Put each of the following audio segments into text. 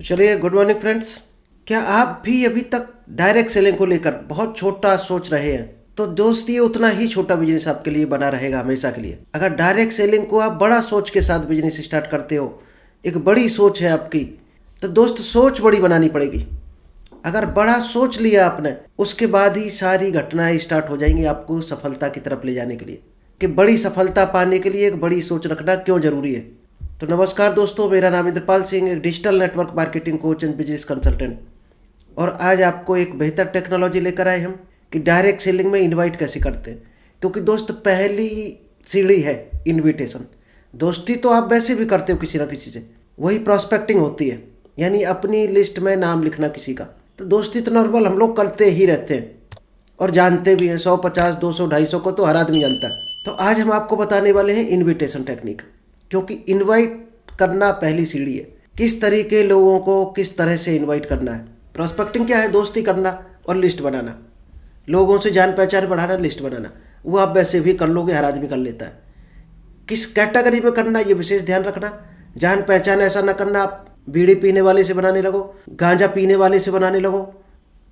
तो चलिए, good morning friends. क्या आप भी अभी तक डायरेक्ट सेलिंग को लेकर बहुत छोटा सोच रहे हैं? तो दोस्त, ये उतना ही छोटा बिजनेस आपके लिए बना रहेगा हमेशा के लिए। अगर डायरेक्ट सेलिंग को आप बड़ा सोच के साथ बिजनेस स्टार्ट करते हो, एक बड़ी सोच है आपकी, तो दोस्त सोच बड़ी बनानी पड़ेगी। अगर बड़ा सोच लिया आपने, उसके बाद ही सारी घटनाएं स्टार्ट हो जाएंगी आपको सफलता की तरफ ले जाने के लिए। कि बड़ी सफलता पाने के लिए एक बड़ी सोच रखना क्यों जरूरी है। तो नमस्कार दोस्तों, मेरा नाम इंद्रपाल सिंह, एक digital network marketing coach and business consultant. और आज आपको एक बेहतर टेक्नोलॉजी लेकर आए हम कि डायरेक्ट सेलिंग में इनवाइट कैसे करते हैं। क्योंकि दोस्त, पहली सीढ़ी है इनविटेशन। दोस्ती तो आप वैसे भी करते हो किसी ना किसी से, वही प्रॉस्पेक्टिंग होती है, यानी अपनी लिस्ट में नाम लिखना किसी का। तो दोस्ती तो नॉर्मल हम लोग करते ही रहते हैं और जानते भी हैं। 100, 50, 200, 250 को तो हर आदमी जानता है। तो आज हम आपको बताने वाले हैं इनविटेशन टेक्निक। क्योंकि इनवाइट करना पहली सीढ़ी है। किस तरीके लोगों को किस तरह से इनवाइट करना है। प्रॉस्पेक्टिंग क्या है? दोस्ती करना और लिस्ट बनाना, लोगों से जान पहचान बढ़ाना, लिस्ट बनाना। वो आप वैसे भी कर लोगे, हर आदमी कर लेता है। किस कैटेगरी में करना, ये विशेष ध्यान रखना। जान पहचान ऐसा ना करना आप बीड़ी पीने वाले से बनाने लगो, गांजा पीने वाले से बनाने लगो,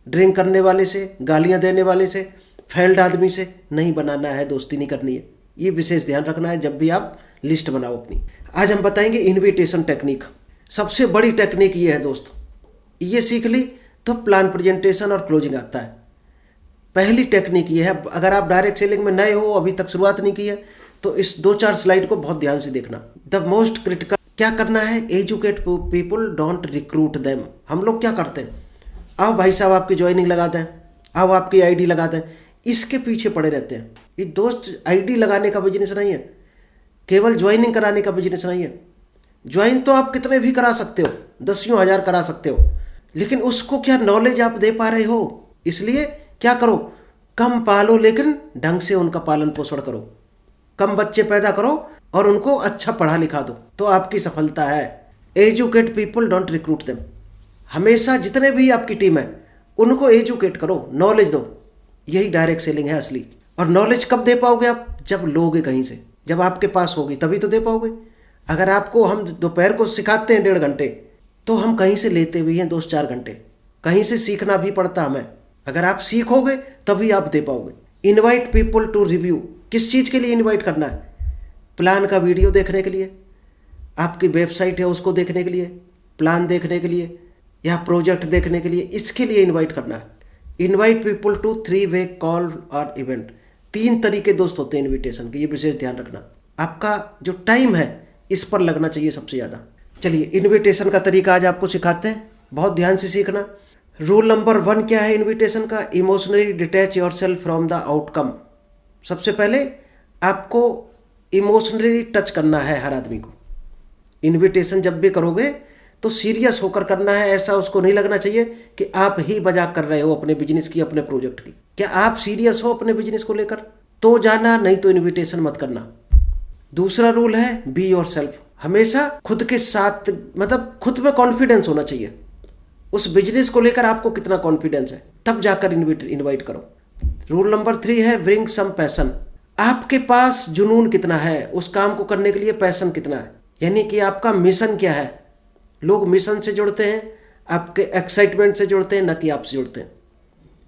ड्रिंक करने वाले से, गालियां देने वाले से, फेल्ड आदमी से नहीं बनाना है। दोस्ती नहीं करनी है। ये विशेष ध्यान रखना है जब भी आप लिस्ट बनाओ अपनी। आज हम बताएंगे इनविटेशन टेक्निक। सबसे बड़ी टेक्निक ये है दोस्त, ये सीख ली तो प्लान, प्रेजेंटेशन और क्लोजिंग आता है। पहली टेक्निक ये है। अगर आप डायरेक्ट सेलिंग में नए हो, अभी तक शुरुआत नहीं की है, तो इस 2-4 स्लाइड को बहुत ध्यान से देखना। द मोस्ट क्रिटिकल क्या करना है? Educate people, don't recruit them. हम लोग क्या करते हैं? आओ भाई साहब आपकी ज्वाइनिंग लगा दें, आओ आपकी आईडी लगा दें, इसके पीछे पड़े रहते हैं। ये दोस्त, आईडी लगाने का बिजनेस नहीं है, केवल ज्वाइनिंग कराने का बिजनेस नहीं है। ज्वाइन तो आप कितने भी करा सकते हो, 10 हजार करा सकते हो, लेकिन उसको क्या नॉलेज आप दे पा रहे हो? इसलिए क्या करो, कम पालो लेकिन ढंग से उनका पालन पोषण करो। कम बच्चे पैदा करो और उनको अच्छा पढ़ा लिखा दो, तो आपकी सफलता है। Educate people, don't recruit them. हमेशा जितने भी आपकी टीम है उनको एजुकेट करो, नॉलेज दो। यही डायरेक्ट सेलिंग है असली। और नॉलेज कब दे पाओगे आप? जब लोगे कहीं से, जब आपके पास होगी तभी तो दे पाओगे। अगर आपको हम दोपहर को सिखाते हैं 1.5 घंटे, तो हम कहीं से लेते भी हैं 2-4 घंटे। कहीं से सीखना भी पड़ता हमें। अगर आप सीखोगे तभी आप दे पाओगे। Invite people to review. किस चीज़ के लिए इनवाइट करना है? प्लान का वीडियो देखने के लिए, आपकी वेबसाइट है उसको देखने के लिए, प्लान देखने के लिए, या प्रोजेक्ट देखने के लिए, इसके लिए इन्वाइट करना है। इन्वाइट पीपल टू 3-वे कॉल और इवेंट। 3 तरीके दोस्त होते हैं इन्विटेशन के, ये विशेष ध्यान रखना। आपका जो टाइम है इस पर लगना चाहिए सबसे ज़्यादा। चलिए, इन्विटेशन का तरीका आज आपको सिखाते हैं, बहुत ध्यान से सीखना। रूल नंबर 1 क्या है इन्विटेशन का? Emotionally detach your self from the outcome. सबसे पहले आपको इमोशनली टच करना है हर आदमी को। इन्विटेशन जब भी करोगे तो सीरियस होकर करना है। ऐसा उसको नहीं लगना चाहिए कि आप ही मजाक कर रहे हो अपने बिजनेस की, अपने प्रोजेक्ट की। क्या आप सीरियस हो अपने बिजनेस को लेकर? तो जाना, नहीं तो इन्विटेशन मत करना। दूसरा रूल है बी योर सेल्फ। हमेशा खुद के साथ, मतलब खुद में कॉन्फिडेंस होना चाहिए। उस बिजनेस को लेकर आपको कितना कॉन्फिडेंस है, तब जाकर इन्वाइट करो। रूल नंबर 3 है ब्रिंग सम पैशन। आपके पास जुनून कितना है, उस काम को करने के लिए पैशन कितना है, यानी कि आपका मिशन क्या है। लोग मिशन से जुड़ते हैं, आपके एक्साइटमेंट से जुड़ते हैं, न कि आपसे जुड़ते हैं।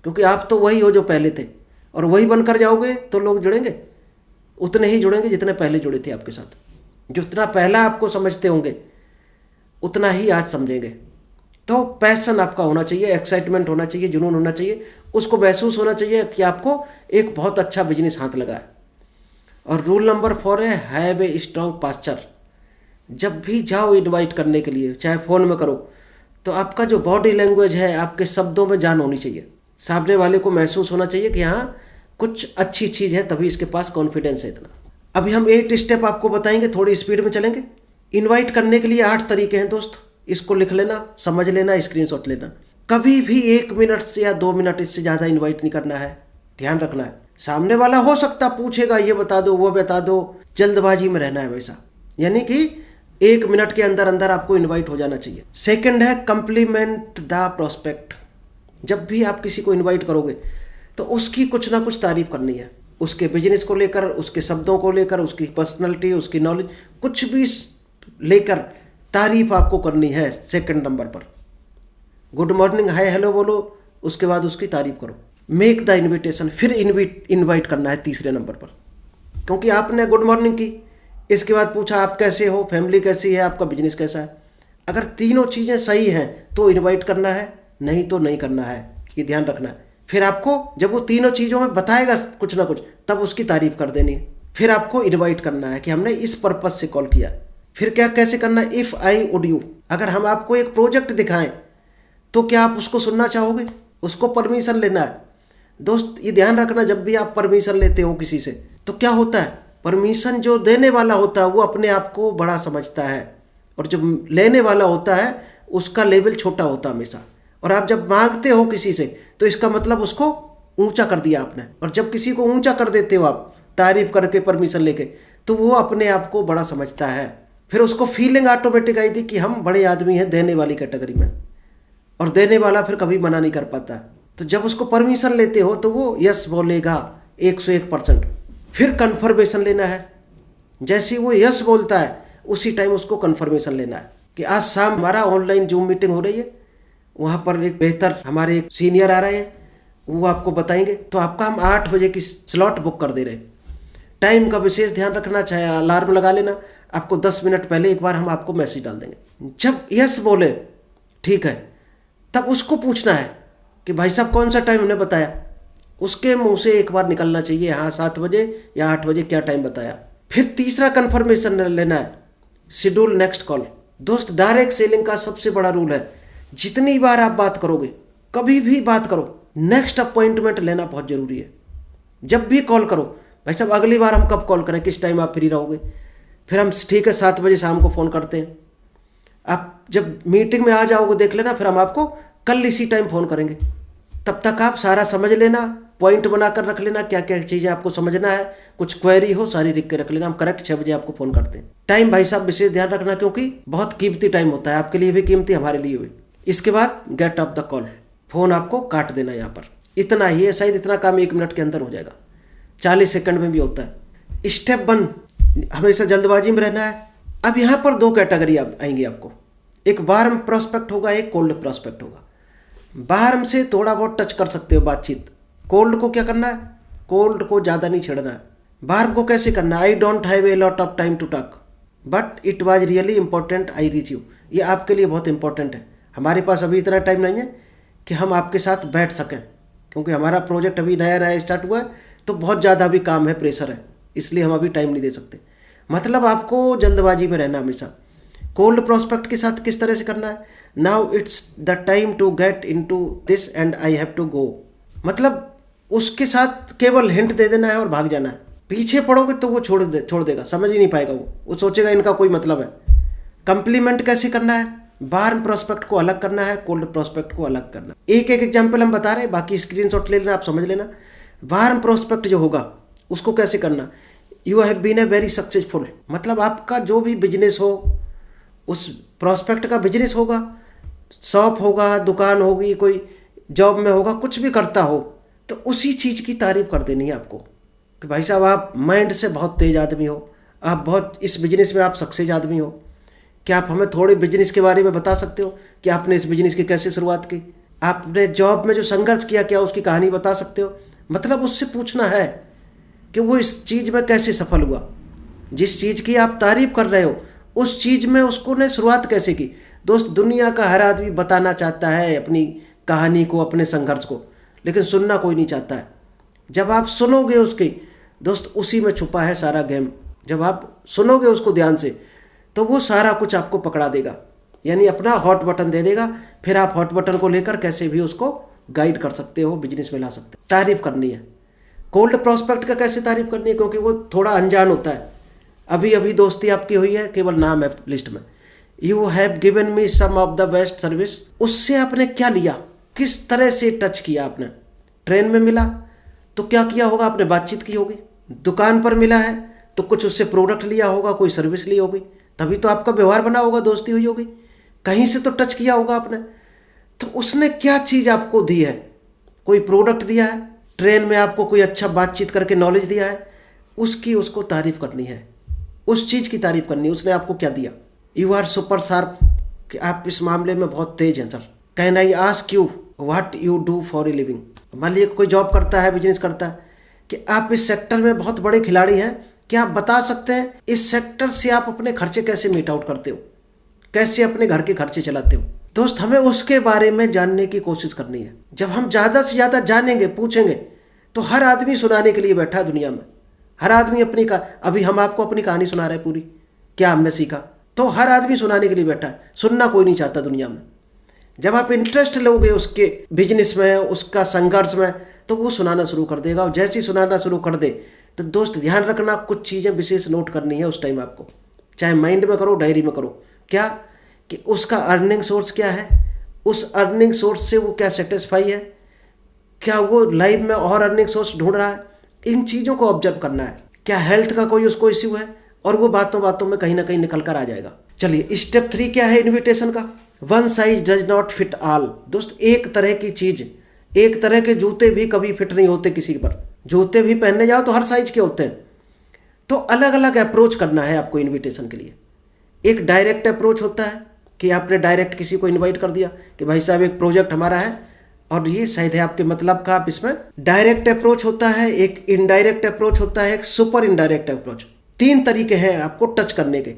क्योंकि आप तो वही हो जो पहले थे, और वही बनकर जाओगे तो लोग जुड़ेंगे, उतने ही जुड़ेंगे जितने पहले जुड़े थे आपके साथ। जितना पहला आपको समझते होंगे उतना ही आज समझेंगे। तो पैशन आपका होना चाहिए, एक्साइटमेंट होना चाहिए, जुनून होना चाहिए। उसको महसूस होना चाहिए कि आपको एक बहुत अच्छा बिजनेस हाथ लगा है। और रूल नंबर 4 है हैव ए स्ट्रॉन्ग पास्चर। जब भी जाओ इनवाइट करने के लिए, चाहे फ़ोन में करो, तो आपका जो बॉडी लैंग्वेज है, आपके शब्दों में जान होनी चाहिए। सामने वाले को महसूस होना चाहिए कि हाँ, कुछ अच्छी चीज़ है, तभी इसके पास कॉन्फिडेंस है इतना। अभी हम 8 स्टेप आपको बताएंगे, थोड़ी स्पीड में चलेंगे। इनवाइट करने के लिए 8 तरीके हैं दोस्त। इसको लिख लेना, समझ लेना, स्क्रीनशॉट लेना। कभी भी 1 मिनट से या 2 मिनट इससे ज़्यादा इन्वाइट नहीं करना है। ध्यान रखना है। सामने वाला हो सकता पूछेगा, ये बता दो, वो बता दो। जल्दबाजी में रहना है हमेशा, यानी कि 1 मिनट के अंदर अंदर आपको इनवाइट हो जाना चाहिए। सेकंड है कम्प्लीमेंट द प्रोस्पेक्ट। जब भी आप किसी को इनवाइट करोगे तो उसकी कुछ ना कुछ तारीफ करनी है। उसके बिजनेस को लेकर, उसके शब्दों को लेकर, उसकी पर्सनैलिटी, उसकी नॉलेज, कुछ भी लेकर तारीफ आपको करनी है सेकंड नंबर पर। गुड मॉर्निंग हाय हेलो बोलो, उसके बाद उसकी तारीफ करो। मेक द इन्विटेशन, फिर इनवाइट करना है तीसरे नंबर पर। क्योंकि आपने गुड मॉर्निंग की, इसके बाद पूछा आप कैसे हो, फैमिली कैसी है, आपका बिजनेस कैसा है। अगर तीनों चीज़ें सही हैं तो इनवाइट करना है, नहीं तो नहीं करना है, ये ध्यान रखना है। फिर आपको जब वो तीनों चीज़ों में बताएगा कुछ ना कुछ, तब उसकी तारीफ कर देनी है। फिर आपको इनवाइट करना है कि हमने इस पर्पस से कॉल किया। फिर क्या कैसे करना है, इफ़ आई वुड यू, अगर हम आपको एक प्रोजेक्ट दिखाएं तो क्या आप उसको सुनना चाहोगे, उसको परमिशन लेना है। दोस्त ये ध्यान रखना, जब भी आप परमिशन लेते हो किसी से तो क्या होता है, परमिशन जो देने वाला होता है वो अपने आप को बड़ा समझता है, और जो लेने वाला होता है उसका लेवल छोटा होता है हमेशा। और आप जब मांगते हो किसी से तो इसका मतलब उसको ऊंचा कर दिया आपने, और जब किसी को ऊंचा कर देते हो आप तारीफ करके परमिशन लेके, तो वो अपने आप को बड़ा समझता है। फिर उसको फीलिंग ऑटोमेटिक आई थी कि हम बड़े आदमी हैं देने वाली कैटेगरी में, और देने वाला फिर कभी मना नहीं कर पाता। तो जब उसको परमिशन लेते हो तो वो यस बोलेगा 101%। फिर कन्फर्मेशन लेना है, जैसे वो यस बोलता है उसी टाइम उसको कन्फर्मेशन लेना है कि आज शाम हमारा ऑनलाइन जूम मीटिंग हो रही है, वहाँ पर एक बेहतर हमारे एक सीनियर आ रहे हैं, वो आपको बताएंगे, तो आपका हम 8 बजे की स्लॉट बुक कर दे रहे हैं। टाइम का विशेष ध्यान रखना, चाहे अलार्म लगा लेना, आपको 10 मिनट पहले एक बार हम आपको मैसेज डाल देंगे। जब यस बोले ठीक है, तब उसको पूछना है कि भाई साहब कौन सा टाइम हमने बताया, उसके मुंह से एक बार निकलना चाहिए हाँ 7 बजे या 8 बजे क्या टाइम बताया। फिर तीसरा कन्फर्मेशन लेना है, शेड्यूल नेक्स्ट कॉल। दोस्त डायरेक्ट सेलिंग का सबसे बड़ा रूल है, जितनी बार आप बात करोगे, कभी भी बात करो, नेक्स्ट अपॉइंटमेंट लेना बहुत जरूरी है। जब भी कॉल करो, भाई साहब अगली बार हम कब कॉल करें, किस टाइम आप फ्री रहोगे। फिर हम ठीक है 7 बजे शाम को फ़ोन करते हैं, आप जब मीटिंग में आ जाओगे देख लेना, फिर हम आपको कल इसी टाइम फ़ोन करेंगे। तब तक आप सारा समझ लेना, पॉइंट बनाकर रख लेना, क्या क्या चीज़ें आपको समझना है, कुछ क्वेरी हो सारी लिख के रख लेना। हम करेक्ट 6 बजे आपको फ़ोन करते हैं। टाइम भाई साहब विशेष ध्यान रखना, क्योंकि बहुत कीमती टाइम होता है, आपके लिए भी कीमती, हमारे लिए भी। इसके बाद get off the call, phone आपको काट देना। यहाँ पर इतना ही है, शायद इतना काम 1 मिनट के अंदर हो जाएगा, 40 सेकंड में भी होता है। स्टेप 1, हमेशा जल्दबाजी में रहना है। अब यहाँ पर 2 कैटेगरी आएंगी आपको, एक वार्म प्रोस्पेक्ट होगा, एक कोल्ड प्रोस्पेक्ट होगा। वार्म से थोड़ा बहुत टच कर सकते हो बातचीत, कोल्ड को क्या करना है, कोल्ड को ज़्यादा नहीं छेड़ना है। वार्म को कैसे करना है, I don't have a lot of time to talk but it was really important I reach you. ये आपके लिए बहुत इंपॉर्टेंट है, हमारे पास अभी इतना टाइम नहीं है कि हम आपके साथ बैठ सकें, क्योंकि हमारा प्रोजेक्ट अभी नया नया स्टार्ट हुआ है, तो बहुत ज़्यादा अभी काम है, प्रेशर है, इसलिए हम अभी टाइम नहीं दे सकते। मतलब आपको जल्दबाजी में रहना हमेशा। कोल्ड प्रोस्पेक्ट के साथ किस तरह से करना है, now it's the time to get into this and I have to go. मतलब उसके साथ केवल हिंट दे देना है और भाग जाना है। पीछे पड़ोगे तो वो छोड़ देगा, समझ ही नहीं पाएगा, वो सोचेगा इनका कोई मतलब है। कंप्लीमेंट कैसे करना है, वार्म प्रोस्पेक्ट को अलग करना है, कोल्ड प्रोस्पेक्ट को अलग करना। एक एक एग्जाम्पल हम बता रहे हैं, बाकी स्क्रीनशॉट ले लेना, आप समझ लेना। वार्म प्रोस्पेक्ट जो होगा उसको कैसे करना, you have been a very successful, मतलब आपका जो भी बिजनेस हो, उस प्रोस्पेक्ट का बिजनेस होगा, शॉप होगा, दुकान होगी, कोई जॉब में होगा, कुछ भी करता हो, तो उसी चीज़ की तारीफ कर देनी है आपको कि भाई साहब आप माइंड से बहुत तेज आदमी हो, आप बहुत इस बिजनेस में आप सक्सेस आदमी हो। क्या आप हमें थोड़े बिजनेस के बारे में बता सकते हो कि आपने इस बिजनेस की कैसे शुरुआत की, आपने जॉब में जो संघर्ष किया क्या उसकी कहानी बता सकते हो। मतलब उससे पूछना है कि वो इस चीज़ में कैसे सफल हुआ, जिस चीज़ की आप तारीफ कर रहे हो उस चीज़ में उसको ने शुरुआत कैसे की। दोस्त दुनिया का हर आदमी बताना चाहता है अपनी कहानी को, अपने संघर्ष को, लेकिन सुनना कोई नहीं चाहता है। जब आप सुनोगे उसकी, दोस्त उसी में छुपा है सारा गेम। जब आप सुनोगे उसको ध्यान से तो वो सारा कुछ आपको पकड़ा देगा, यानी अपना हॉट बटन दे देगा। फिर आप हॉट बटन को लेकर कैसे भी उसको गाइड कर सकते हो, बिजनेस में ला सकते हो। तारीफ करनी है। कोल्ड प्रोस्पेक्ट का कैसे तारीफ करनी है, क्योंकि वो थोड़ा अनजान होता है, अभी अभी दोस्ती आपकी हुई है, केवल नाम है लिस्ट में। You have given me some of the best service, उससे आपने क्या लिया, किस तरह से टच किया आपने। ट्रेन में मिला तो क्या किया होगा, आपने बातचीत की होगी। दुकान पर मिला है तो कुछ उससे प्रोडक्ट लिया होगा, कोई सर्विस ली होगी, तभी तो आपका व्यवहार बना होगा, दोस्ती हुई होगी। कहीं से तो टच किया होगा आपने, तो उसने क्या चीज़ आपको दी है, कोई प्रोडक्ट दिया है, ट्रेन में आपको कोई अच्छा बातचीत करके नॉलेज दिया है, उसकी उसको तारीफ करनी है, उस चीज़ की तारीफ करनी है, उसने आपको क्या दिया। यू आर सुपर शार्प, कि आप इस मामले में बहुत तेज हैं sir. Can I ask you what you do for a living. मान लीजिए कोई जॉब करता है, बिजनेस करता है, कि आप इस सेक्टर में बहुत बड़े खिलाड़ी हैं, क्या आप बता सकते हैं इस सेक्टर से आप अपने खर्चे कैसे मीट आउट करते हो, कैसे अपने घर के खर्चे चलाते हो। दोस्त, हमें उसके बारे में जानने की कोशिश करनी है। जब हम ज़्यादा से ज़्यादा जानेंगे, पूछेंगे, तो हर आदमी सुनाने के लिए बैठा है दुनिया में। हर आदमी अपनी अभी हम आपको अपनी कहानी सुना रहे हैं पूरी, क्या हमने सीखा, तो हर आदमी सुनाने के लिए बैठा है। सुनना कोई नहीं चाहता दुनिया में। जब आप इंटरेस्ट लोगे उसके बिजनेस में, उसका संघर्ष में, तो वो सुनाना शुरू कर देगा। और जैसे ही सुनाना शुरू कर दे, तो दोस्त ध्यान रखना, कुछ चीज़ें विशेष नोट करनी है उस टाइम आपको, चाहे माइंड में करो, डायरी में करो। क्या कि उसका अर्निंग सोर्स क्या है, उस अर्निंग सोर्स से वो क्या सेटिस्फाई है, क्या वो लाइफ में और अर्निंग सोर्स ढूंढ रहा है, इन चीज़ों को ऑब्जर्व करना है। क्या हेल्थ का कोई उसको इश्यू है, और वो बातों बातों में कहीं ना कहीं निकल कर आ जाएगा। चलिए, स्टेप 3 क्या है इन्विटेशन का? One size does not fit all. दोस्त, एक तरह की चीज़, एक तरह के जूते भी कभी फिट नहीं होते किसी पर। जूते भी पहनने जाओ तो हर साइज के होते हैं। तो अलग अलग अप्रोच करना है आपको इनविटेशन के लिए। एक डायरेक्ट अप्रोच होता है कि आपने डायरेक्ट किसी को इनवाइट कर दिया कि भाई साहब एक प्रोजेक्ट हमारा है और ये शायद है आपके मतलब का, आप इसमें डायरेक्ट अप्रोच होता है, एक इनडायरेक्ट अप्रोच होता है, एक सुपर इनडायरेक्ट अप्रोच। 3 तरीके हैं आपको टच करने के।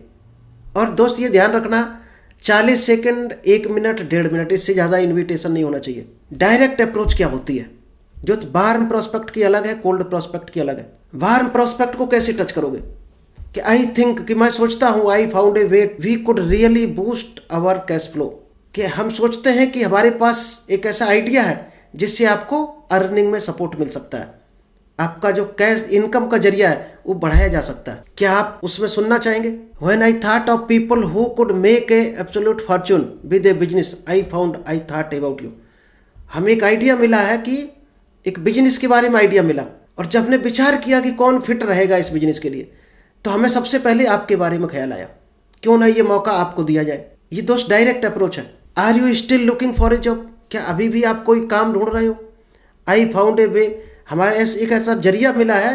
और दोस्त ये ध्यान रखना, 40 सेकंड, 1 मिनट, 1.5 मिनट, इससे ज़्यादा इन्विटेशन नहीं होना चाहिए। डायरेक्ट अप्रोच क्या होती है? जो वार्म प्रोस्पेक्ट की अलग है, कोल्ड प्रोस्पेक्ट की अलग है। वार्म प्रोस्पेक्ट को कैसे टच करोगे? कि आई थिंक, कि मैं सोचता हूँ, I found a way we could really boost our cash flow. कि हम सोचते हैं कि हमारे पास एक ऐसा आइडिया है जिससे आपको अर्निंग में सपोर्ट मिल सकता है, आपका जो कैश इनकम का जरिया है वो बढ़ाया जा सकता है। क्या आप उसमें सुनना चाहेंगे? When I thought of people who could make a absolute Fortune with A business, I thought about you. हमें एक आइडिया मिला है कि एक बिजनेस के बारे में आइडिया मिला, और जब हमने विचार किया कि कौन फिट रहेगा इस बिजनेस के लिए, तो हमें सबसे पहले आपके बारे में ख्याल आया, क्यों ना ये मौका आपको दिया जाए। ये दोस्त डायरेक्ट अप्रोच है। Are you still looking for a job? क्या अभी भी आप कोई काम ढूंढ रहे हो? आई फाउंड ए वे, हमारे एक ऐसा जरिया मिला है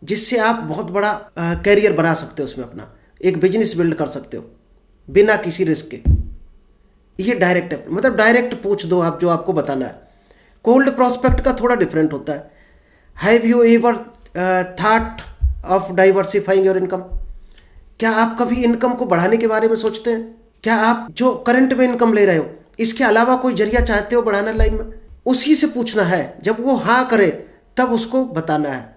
जिससे आप बहुत बड़ा कैरियर बना सकते हो, उसमें अपना एक बिजनेस बिल्ड कर सकते हो बिना किसी रिस्क के। ये डायरेक्ट, मतलब डायरेक्ट पूछ दो आप जो आपको बताना है। कोल्ड प्रोस्पेक्ट का थोड़ा डिफरेंट होता है। Have you ever thought of diversifying your income? क्या आप कभी इनकम को बढ़ाने के बारे में सोचते हैं? क्या आप जो करंट में इनकम ले रहे हो, इसके अलावा कोई जरिया चाहते हो बढ़ाना लाइफ में? उसी से पूछना है। जब वो हाँ करे तब उसको बताना है।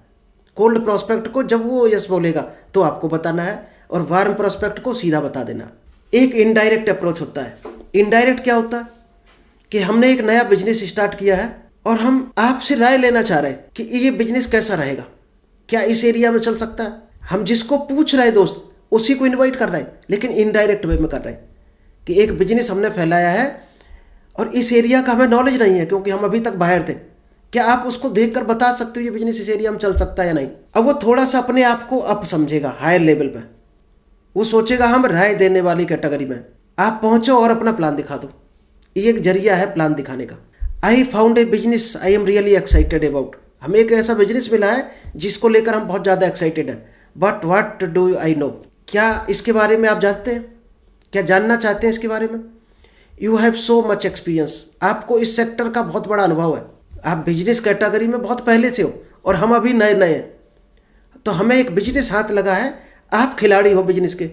कोल्ड प्रोस्पेक्ट को जब वो यस बोलेगा तो आपको बताना है, और वार्म प्रोस्पेक्ट को सीधा बता देना। एक इनडायरेक्ट अप्रोच होता है। इनडायरेक्ट क्या होता है? कि हमने एक नया बिजनेस स्टार्ट किया है और हम आपसे राय लेना चाह रहे हैं कि ये बिजनेस कैसा रहेगा, क्या इस एरिया में चल सकता है। हम जिसको पूछ रहे हैं दोस्त, उसी को इनवाइट कर रहे हैं, लेकिन इनडायरेक्ट वे में कर रहे हैं कि एक बिजनेस हमने फैलाया है और इस एरिया का हमें नॉलेज नहीं है क्योंकि हम अभी तक बाहर थे। क्या आप उसको देखकर बता सकते हो ये बिजनेस इस एरिया में चल सकता है या नहीं? अब वो थोड़ा सा अपने आप को अप समझेगा, हायर लेवल पे। वो सोचेगा हम राय देने वाली कैटेगरी में। आप पहुंचो और अपना प्लान दिखा दो। ये एक जरिया है प्लान दिखाने का। आई found A business I am really excited about. हमें एक ऐसा बिजनेस मिला है जिसको लेकर हम बहुत ज़्यादा एक्साइटेड हैं। But what do I know? क्या इसके बारे में आप जानते हैं? क्या जानना चाहते हैं इसके बारे में? You have so much experience. आपको इस सेक्टर का बहुत बड़ा अनुभव है। आप बिजनेस कैटेगरी में बहुत पहले से हो और हम अभी नए नए हैं। तो हमें एक बिजनेस हाथ लगा है, आप खिलाड़ी हो बिजनेस के।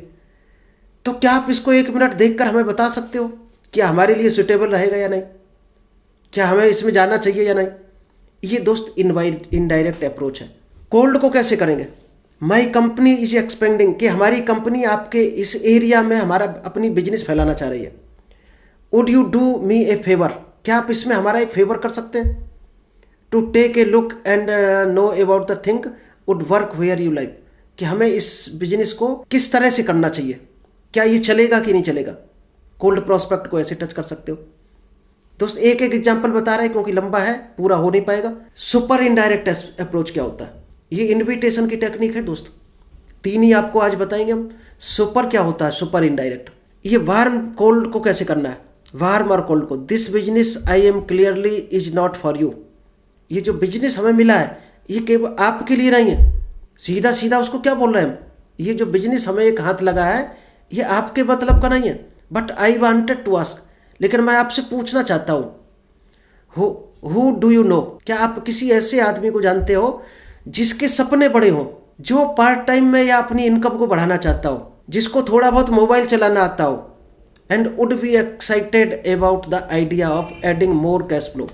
तो क्या आप इसको 1 मिनट देखकर हमें बता सकते हो क्या हमारे लिए सुटेबल रहेगा या नहीं, क्या हमें इसमें जाना चाहिए या नहीं? ये दोस्त इनडायरेक्ट अप्रोच है। कोल्ड को कैसे करेंगे? माई कंपनी इज एक्सपेंडिंग, कि हमारी कंपनी आपके इस एरिया में हमारा अपनी बिजनेस फैलाना चाह रही है। Would you do me a favour? क्या आप इसमें हमारा एक फेवर कर सकते हैं? To take a look and know about the thing would work where you like, कि हमें इस बिजनेस को किस तरह से करना चाहिए, क्या ये चलेगा कि नहीं चलेगा। कोल्ड प्रोस्पेक्ट को ऐसे टच कर सकते हो। दोस्त एक एक एग्जांपल बता रहे हैं क्योंकि लंबा है, पूरा हो नहीं पाएगा। सुपर इनडायरेक्ट अप्रोच क्या होता है? ये इनविटेशन की टेक्निक है दोस्त। 3 ही आपको आज बताएंगे हम। सुपर क्या होता है? Super indirect. ये वार्म कोल्ड को कैसे करना है? वार्म और कोल्ड को, this business I am clearly is not for you. ये जो बिजनेस हमें मिला है ये केवल आपके लिए नहीं है। सीधा सीधा उसको क्या बोल रहे हैं हम? ये जो बिजनेस हमें एक हाथ लगा है ये आपके मतलब का नहीं है, but I wanted to ask, लेकिन मैं आपसे पूछना चाहता हूँ, हु डू यू नो, क्या आप किसी ऐसे आदमी को जानते हो जिसके सपने बड़े हों, जो पार्ट टाइम में या अपनी इनकम को बढ़ाना चाहता हो, जिसको थोड़ा बहुत मोबाइल चलाना आता हो, and would be excited about the idea of adding more cash flow,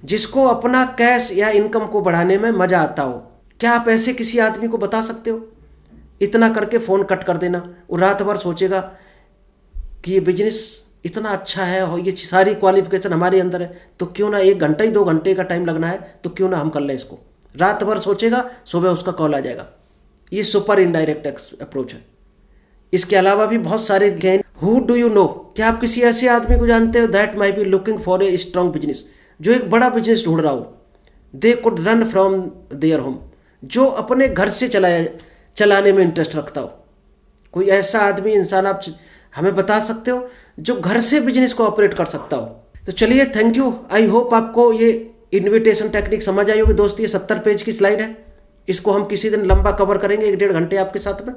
जिसको अपना कैश या इनकम को बढ़ाने में मज़ा आता हो? क्या आप ऐसे किसी आदमी को बता सकते हो? इतना करके फ़ोन कट कर देना। वो रात भर सोचेगा कि ये बिजनेस इतना अच्छा है और ये सारी क्वालिफिकेशन हमारे अंदर है, तो क्यों ना 1 घंटा ही 2 घंटे का टाइम लगना है, तो क्यों ना हम कर लें इसको। रात भर सोचेगा, सुबह उसका कॉल आ जाएगा। ये सुपर इनडायरेक्ट अप्रोच है। इसके अलावा भी बहुत सारे gain. Who do you know, क्या आप किसी ऐसे आदमी को जानते हो that my be looking for a strong business, जो एक बड़ा बिजनेस ढूंढ रहा हो, they could run from their home, जो अपने घर से चलाने में इंटरेस्ट रखता हो? कोई ऐसा आदमी, इंसान आप हमें बता सकते हो जो घर से बिजनेस को ऑपरेट कर सकता हो? तो चलिए, थैंक यू। आई होप आपको ये इन्विटेशन टेक्निक समझ आई होगी। दोस्त, ये 70 पेज की स्लाइड है, इसको हम किसी दिन लंबा कवर करेंगे 1-1.5 घंटे आपके साथ में।